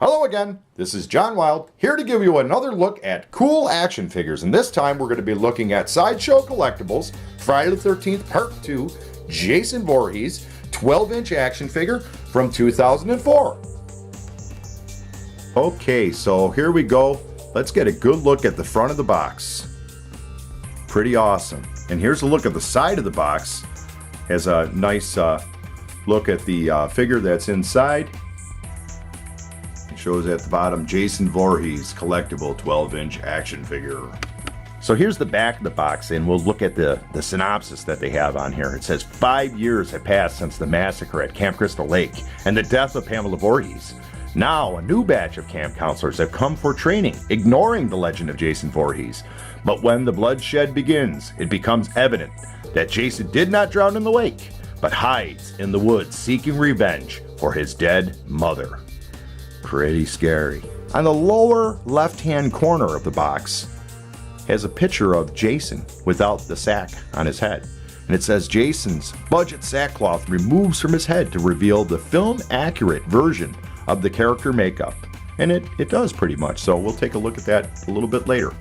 Hello again, this is John Wild, here to give you another look at cool action figures, and this time we're going to be looking at Sideshow Collectables, Friday the 13th Part 2, Jason Voorhees, 12-inch action figure from 2004. Okay, so here we go. Let's get a good look at the front of the box. Pretty awesome. And here's a look at the side of the box. Has a nice look at the figure that's inside. It shows at the bottom Jason Voorhees Collectible 12-inch action figure. So here's the back of the box, and we'll look at the synopsis that they have on here. It says, 5 years have passed since the massacre at Camp Crystal Lake and the death of Pamela Voorhees. Now, a new batch of camp counselors have come for training, ignoring the legend of Jason Voorhees. But when the bloodshed begins, it becomes evident that Jason did not drown in the lake, but hides in the woods seeking revenge for his dead mother. Pretty scary. On the lower left-hand corner of the box has a picture of Jason without the sack on his head. And it says Jason's budget sackcloth removes from his head to reveal the film-accurate version of the character makeup. And it does pretty much, so we'll take a look at that a little bit later.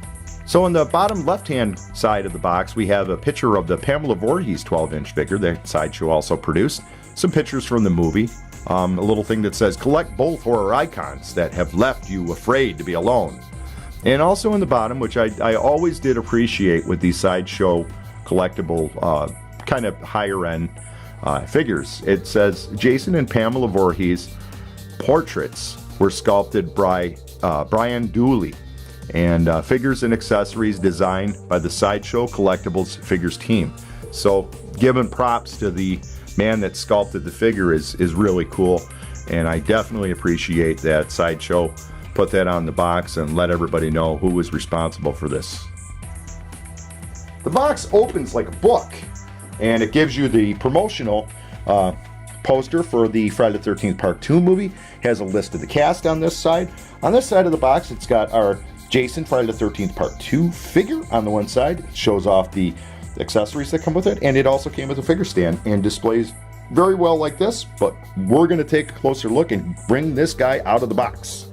So on the bottom left-hand side of the box, we have a picture of the Pamela Voorhees 12-inch figure that Sideshow also produced. Some pictures from the movie. A little thing that says, collect both horror icons that have left you afraid to be alone. And also in the bottom, which I always did appreciate with these Sideshow Collectible kind of higher-end figures, it says, Jason and Pamela Voorhees portraits were sculpted by Brian Dooley, and figures and accessories designed by the Sideshow Collectables figures team. So giving props to the man that sculpted the figure is really cool, and I definitely appreciate that Sideshow put that on the box and let everybody know who was responsible for this. The box opens like a book, and it gives you the promotional poster for the Friday the 13th Part 2 movie. Has a list of the cast on this side. On this side of the box, it's got our Jason Friday the 13th Part 2 figure on the one side. It shows off the accessories that come with it, and it also came with a figure stand and displays very well like this, but we're going to take a closer look and bring this guy out of the box.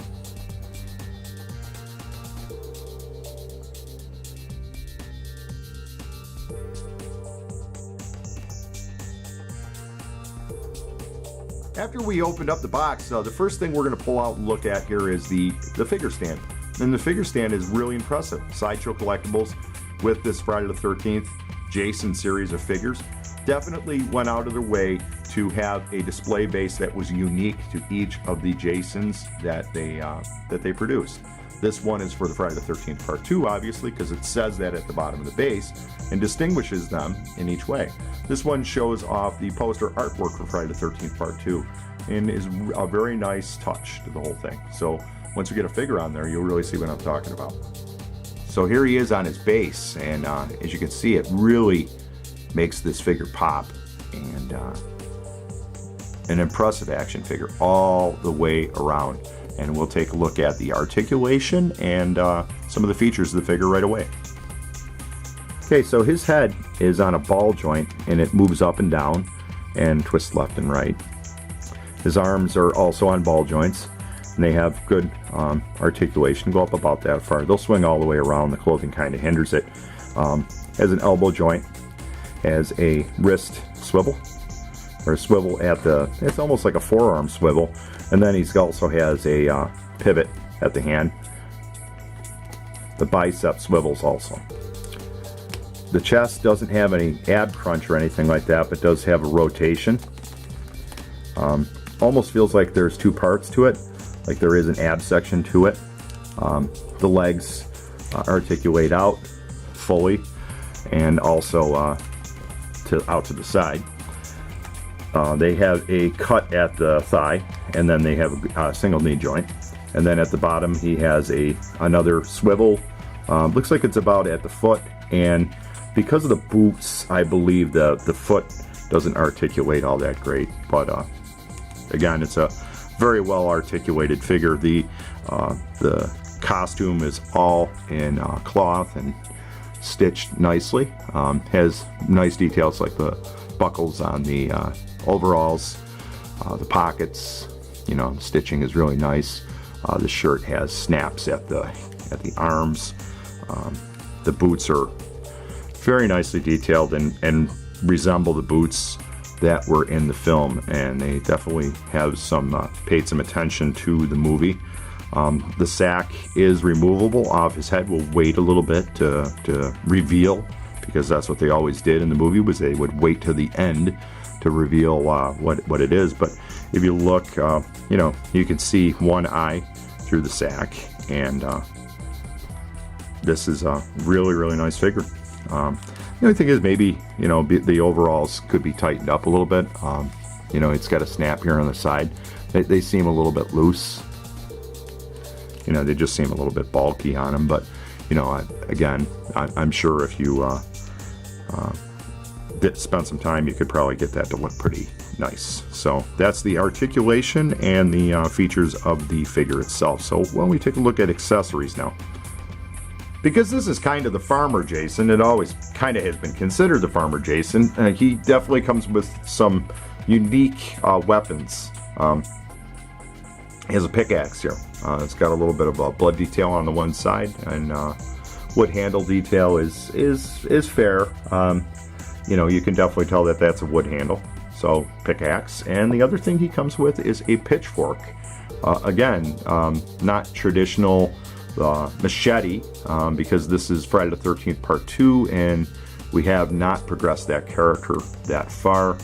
After we opened up the box, the first thing we're going to pull out and look at here is the figure stand. And the figure stand is really impressive. Sideshow Collectables, with this Friday the 13th Jason series of figures, definitely went out of their way to have a display base that was unique to each of the Jasons that they produced. This one is for the Friday the 13th Part 2, obviously, because it says that at the bottom of the base and distinguishes them in each way. This one shows off the poster artwork for Friday the 13th Part 2 and is a very nice touch to the whole thing. So once you get a figure on there, you'll really see what I'm talking about. So here he is on his base, and as you can see, it really makes this figure pop, and an impressive action figure all the way around. And we'll take a look at the articulation and some of the features of the figure right away. Okay, so his head is on a ball joint, and it moves up and down and twists left and right. His arms are also on ball joints, and they have good articulation, go up about that far. They'll swing all the way around. The clothing kind of hinders it. Has an elbow joint, has a wrist swivel, or a swivel at the, it's almost like a forearm swivel, and then he also has a pivot at the hand. The bicep swivels also. The chest doesn't have any ab crunch or anything like that, but does have a rotation. Almost feels like there's two parts to it, like there is an ab section to it. The legs articulate out fully, and also out to the side. They have a cut at the thigh, and then they have a single knee joint. And then at the bottom he has another swivel. Looks like it's about at the foot, and because of the boots, I believe the foot doesn't articulate all that great. But again, it's a very well articulated figure. The costume is all in cloth and stitched nicely. Has nice details like the buckles on the overalls, the pockets. You know, the stitching is really nice. The shirt has snaps at the arms. The boots are very nicely detailed and resemble the boots that were in the film, and they definitely have paid some attention to the movie. The sack is removable off his head. We'll wait a little bit to reveal, because that's what they always did in the movie, was they would wait to the end to reveal what it is. But if you look, you can see one eye through the sack, and this is a really, really nice figure. The only thing is, maybe the overalls could be tightened up a little bit. It's got a snap here on the side. They seem a little bit loose. They just seem a little bit bulky on him. But again, I'm sure if you spend some time, you could probably get that to look pretty nice. So that's the articulation and the features of the figure itself. So why don't we take a look at accessories now? Because this is kind of the Farmer Jason, it always kind of has been considered the Farmer Jason. He definitely comes with some unique weapons. He has a pickaxe here. It's got a little bit of a blood detail on the one side, and wood handle detail is fair. You can definitely tell that that's a wood handle. So pickaxe, and the other thing he comes with is a pitchfork. Again, not traditional machete, because this is Friday the 13th Part 2, and we have not progressed that character that far.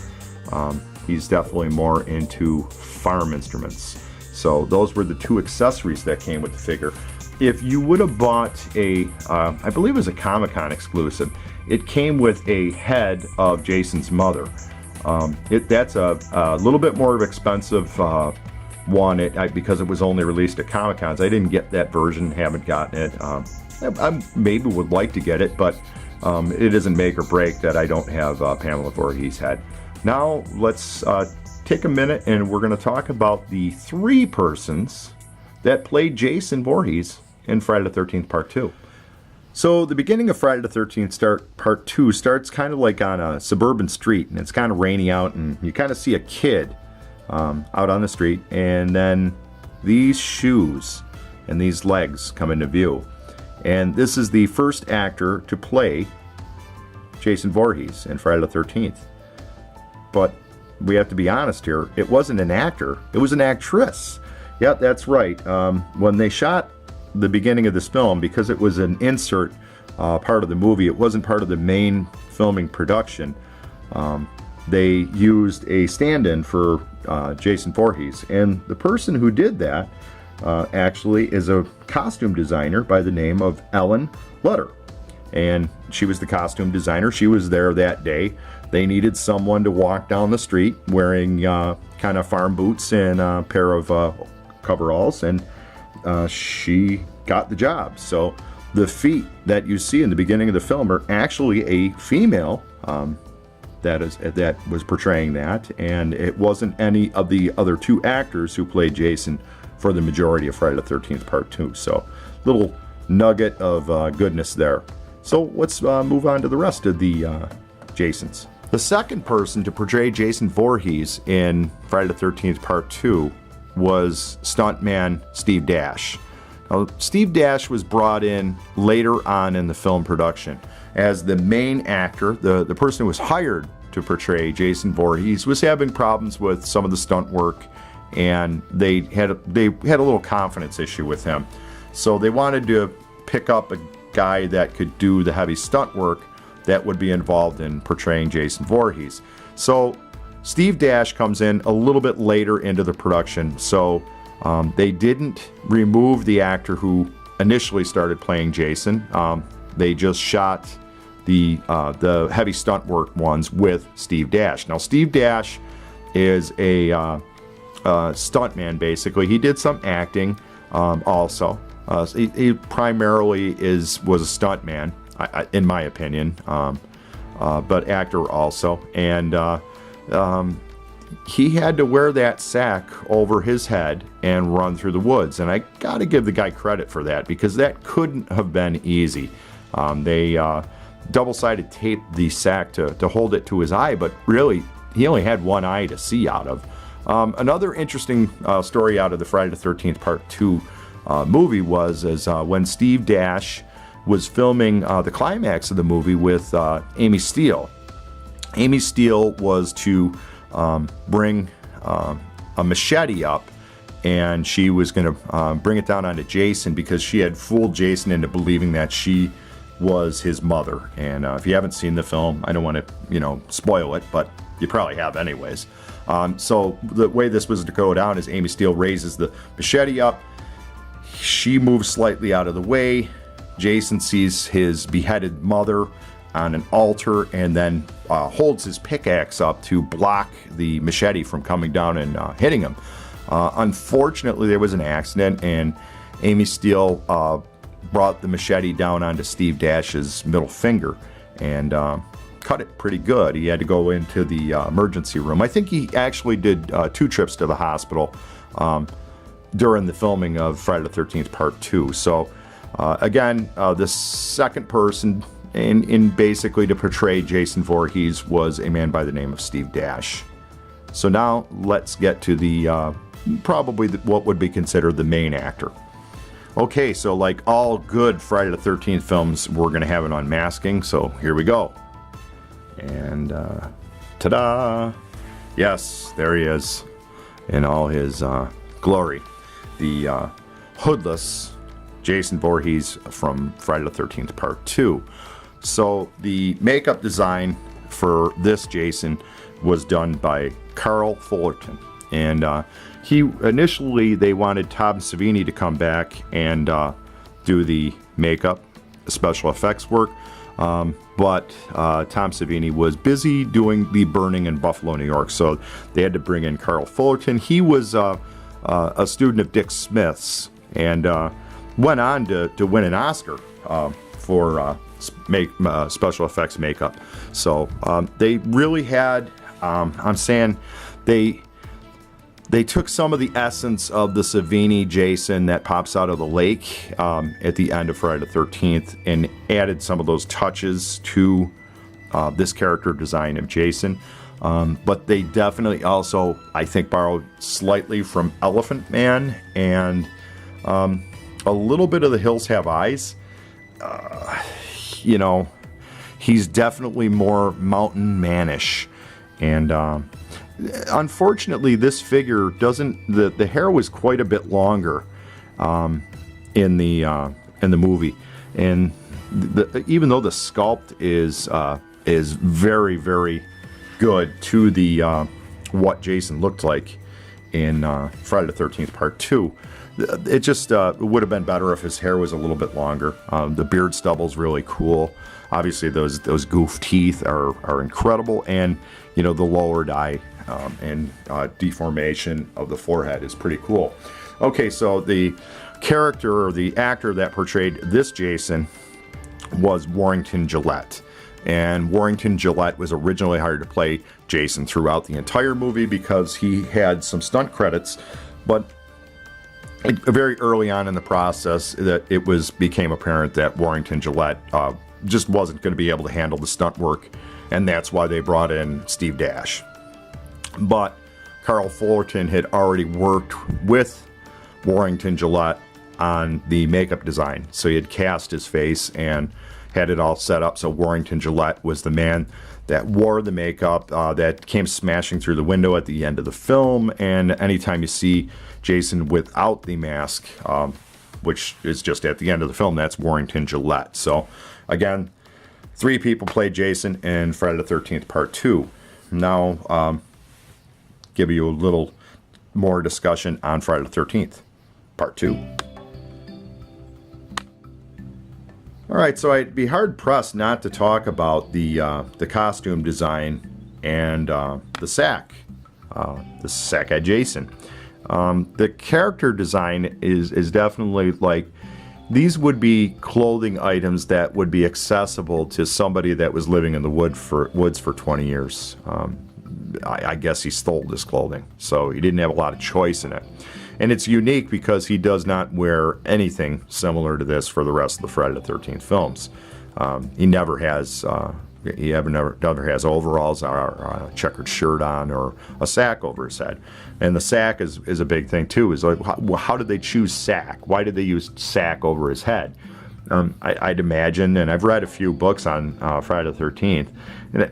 He's definitely more into farm instruments. So those were the two accessories that came with the figure. If you would have bought I believe it was a Comic-Con exclusive, it came with a head of Jason's mother. That's a little bit more expensive one, because it was only released at Comic-Cons. I didn't get that version, haven't gotten it. I maybe would like to get it, but it isn't make or break that I don't have Pamela Voorhees' head. Now let's take a minute, and we're going to talk about the 3 persons that played Jason Voorhees in Friday the 13th Part 2. So the beginning of Friday the 13th Part 2 starts kind of like on a suburban street, and it's kind of rainy out, and you kind of see a kid out on the street, and then these shoes and these legs come into view. And this is the first actor to play Jason Voorhees in Friday the 13th. But we have to be honest here, it wasn't an actor, it was an actress. Yeah, that's right. When they shot the beginning of this film, because it was an insert part of the movie, it wasn't part of the main filming production, they used a stand-in for Jason Voorhees. And the person who did that actually is a costume designer by the name of Ellen Lutter. And she was the costume designer. She was there that day. They needed someone to walk down the street wearing kind of farm boots and a pair of coveralls, and she got the job. So the feet that you see in the beginning of the film are actually a female that was portraying that, and it wasn't any of the other 2 actors who played Jason for the majority of Friday the 13th Part 2. So little nugget of goodness there. So let's move on to the rest of the Jasons. The second person to portray Jason Voorhees in Friday the 13th Part 2 was stuntman Steve Dash. Now, Steve Dash was brought in later on in the film production as the main actor. The person who was hired to portray Jason Voorhees was having problems with some of the stunt work, and they had a little confidence issue with him. So they wanted to pick up a guy that could do the heavy stunt work that would be involved in portraying Jason Voorhees. So Steve Dash comes in a little bit later into the production, so they didn't remove the actor who initially started playing Jason. They just shot the heavy stunt work ones with Steve Dash. Now, Steve Dash is a stuntman, basically. He did some acting also. He primarily was a stuntman, in my opinion, but actor also. And he had to wear that sack over his head and run through the woods. And I got to give the guy credit for that, because that couldn't have been easy. They double-sided taped the sack to hold it to his eye, but really he only had one eye to see out of. Another interesting story out of the Friday the 13th Part 2 movie was when Steve Dash was filming the climax of the movie with Amy Steele. Amy Steele was to bring a machete up, and she was going to bring it down onto Jason because she had fooled Jason into believing that she was his mother. And if you haven't seen the film, I don't want to, spoil it, but you probably have anyways. So the way this was to go down is Amy Steele raises the machete up. She moves slightly out of the way. Jason sees his beheaded mother on an altar and then holds his pickaxe up to block the machete from coming down and hitting him. Unfortunately, there was an accident, and Amy Steele brought the machete down onto Steve Dash's middle finger and cut it pretty good. He had to go into the emergency room. I think he actually did 2 trips to the hospital during the filming of Friday the 13th Part 2. So again, the second person in basically to portray Jason Voorhees was a man by the name of Steve Dash. So now let's get to the probably what would be considered the main actor. Okay, so like all good Friday the 13th films, we're going to have an unmasking, so here we go. And ta-da! Yes, there he is in all his glory. The hoodless Jason Voorhees from Friday the 13th Part 2. So the makeup design for this Jason was done by Carl Fullerton. And initially they wanted Tom Savini to come back and do the makeup, special effects work. But Tom Savini was busy doing the burning in Buffalo, New York, so they had to bring in Carl Fullerton. He was a student of Dick Smith's and went on to win an Oscar for special effects makeup. So they really had, I'm saying, they took some of the essence of the Savini Jason that pops out of the lake at the end of Friday the 13th and added some of those touches to this character design of Jason. But they definitely also, I think, borrowed slightly from Elephant Man and a little bit of The Hills Have Eyes. He's definitely more mountain manish. And unfortunately, this figure doesn't. The hair was quite a bit longer in the movie, and even though the sculpt is very, very good to the what Jason looked like in Friday the 13th Part 2, it just it would have been better if his hair was a little bit longer. The beard stubble's really cool. Obviously, those goof teeth are incredible, and the lowered eye and deformation of the forehead is pretty cool. Okay, so the character or the actor that portrayed this Jason was Warrington Gillette. And Warrington Gillette was originally hired to play Jason throughout the entire movie because he had some stunt credits, but very early on in the process that it became apparent that Warrington Gillette just wasn't going to be able to handle the stunt work, and that's why they brought in Steve Dash. But Carl Fullerton had already worked with Warrington Gillette on the makeup design, so he had cast his face and had it all set up so Warrington Gillette was the man that wore the makeup that came smashing through the window at the end of the film. And anytime you see Jason without the mask, which is just at the end of the film, that's Warrington Gillette. So again, 3 people played Jason in Friday the 13th Part 2. Now, give you a little more discussion on Friday the 13th Part 2. All right, so I'd be hard-pressed not to talk about the costume design and the sack at Jason. The character design is definitely like, these would be clothing items that would be accessible to somebody that was living in the woods for 20 years. I guess he stole this clothing, so he didn't have a lot of choice in it. And it's unique because he does not wear anything similar to this for the rest of the Friday the 13th films. He never has he never has overalls or a checkered shirt on or a sack over his head. And the sack is a big thing too. Is like, how did they choose sack? Why did they use sack over his head? I'd imagine, and I've read a few books on Friday the 13th,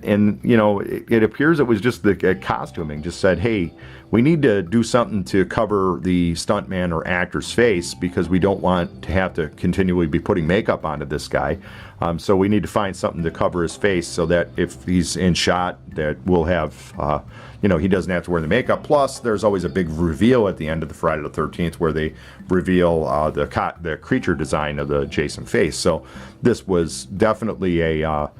and you know, it appears it was just the costuming just said, hey, we need to do something to cover the stuntman or actor's face because we don't want to have to continually be putting makeup onto this guy. So we need to find something to cover his face so that if he's in shot, that we'll have, you know, he doesn't have to wear the makeup. Plus, there's always a big reveal at the end of the Friday the 13th where they reveal the creature design of the Jason face. So this was definitely a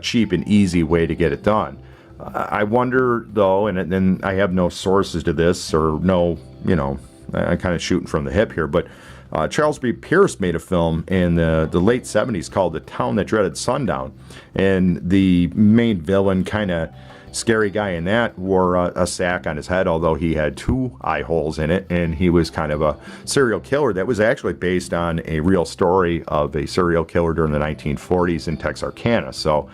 cheap and easy way to get it done. I wonder, though, and then I have no sources to this or no, you know, I'm kind of shooting from the hip here, but Charles B. Pierce made a film in the late 70s called The Town That Dreaded Sundown, and the main villain, kind of scary guy in that, wore a sack on his head, although he had 2 eye holes in it, and he was kind of a serial killer that was actually based on a real story of a serial killer during the 1940s in Texarkana. So,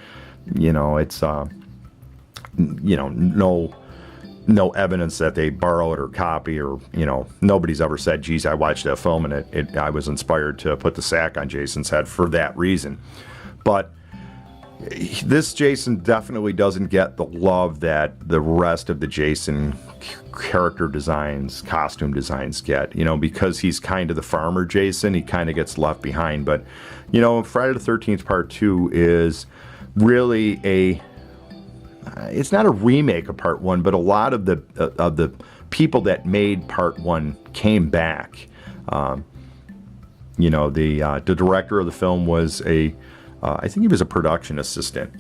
you know, it's you know, no evidence that they borrowed or copy, or, you know, nobody's ever said, geez, I watched that film and I was inspired to put the sack on Jason's head for that reason. But this Jason definitely doesn't get the love that the rest of the Jason character designs, costume designs get, you know, because he's kind of the farmer Jason. He kind of gets left behind. But, you know, Friday the 13th Part 2 is really it's not a remake of Part 1, but a lot of the people that made Part 1 came back. You know, the director of the film was I think he was a production assistant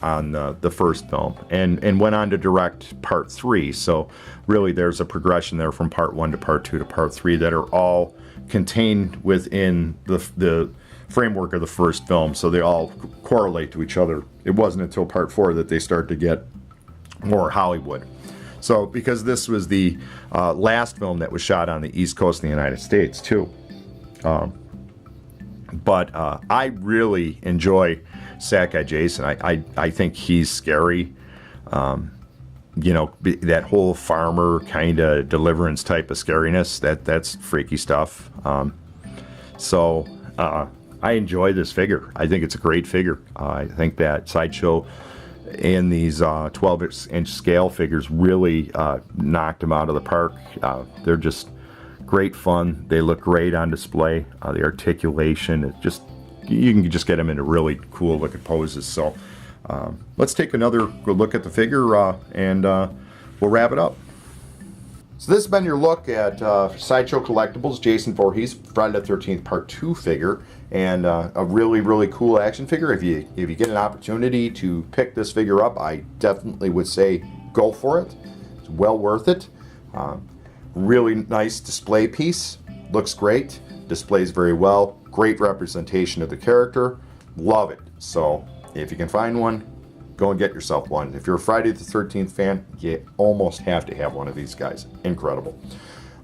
on the first film, and went on to direct Part 3. So really there's a progression there from Part 1 to Part 2 to Part 3 that are all contained within the framework of the first film, so they all correlate to each other. It wasn't until Part 4 that they start to get more Hollywood. So because this was the last film that was shot on the East Coast of the United States too. But I really enjoy Sack Guy Jason. I think he's scary. You know, that whole farmer kind of deliverance type of scariness, that's freaky stuff. So I enjoy this figure. I think it's a great figure. I think that Sideshow and these 12-inch scale figures really knocked them out of the park. They're just great fun. They look great on display. The articulation, it just, you can just get them into really cool looking poses. So let's take another good look at the figure and we'll wrap it up. So this has been your look at Sideshow Collectables Jason Voorhees Friday the 13th Part 2 figure, and a really cool action figure. If you get an opportunity to pick this figure up, I definitely would say go for it. It's well worth it. Really nice display piece. Looks great. Displays very well. Great representation of the character. Love it. So if you can find one, go and get yourself one. If you're a Friday the 13th fan, you almost have to have one of these guys. Incredible.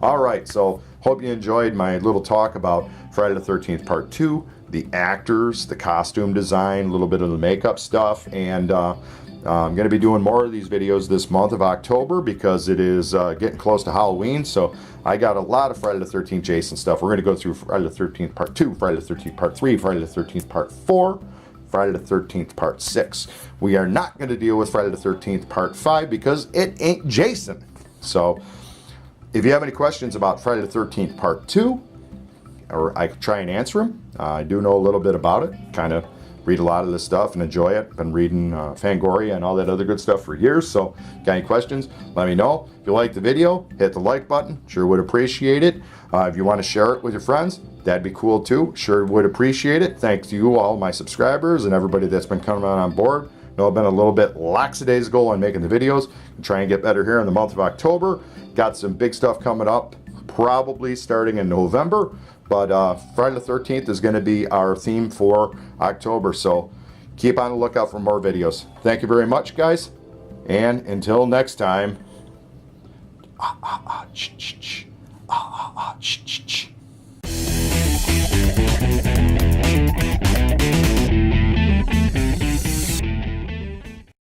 All right, so hope you enjoyed my little talk about Friday the 13th Part 2, the actors, the costume design, a little bit of the makeup stuff, and I'm going to be doing more of these videos this month of October because it is getting close to Halloween, so I got a lot of Friday the 13th Jason stuff. We're going to go through Friday the 13th Part 2, Friday the 13th Part 3, Friday the 13th Part 4, Friday the 13th Part 6. We are not going to deal with Friday the 13th Part 5 because it ain't Jason. So if you have any questions about Friday the 13th Part 2, or I could try and answer them. I do know a little bit about it, kind of read a lot of this stuff and enjoy it. Been reading Fangoria and all that other good stuff for years, so got any questions, let me know. If you like the video, hit the like button, sure would appreciate it. If you want to share it with your friends, that'd be cool too, sure would appreciate it. Thanks to you all, my subscribers, and everybody that's been coming on board. I know I've been a little bit lackadaisical on making the videos, try and get better here in the month of October. Got some big stuff coming up, probably starting in November. But Friday the 13th is going to be our theme for October, so keep on the lookout for more videos. Thank you very much, guys, and until next time.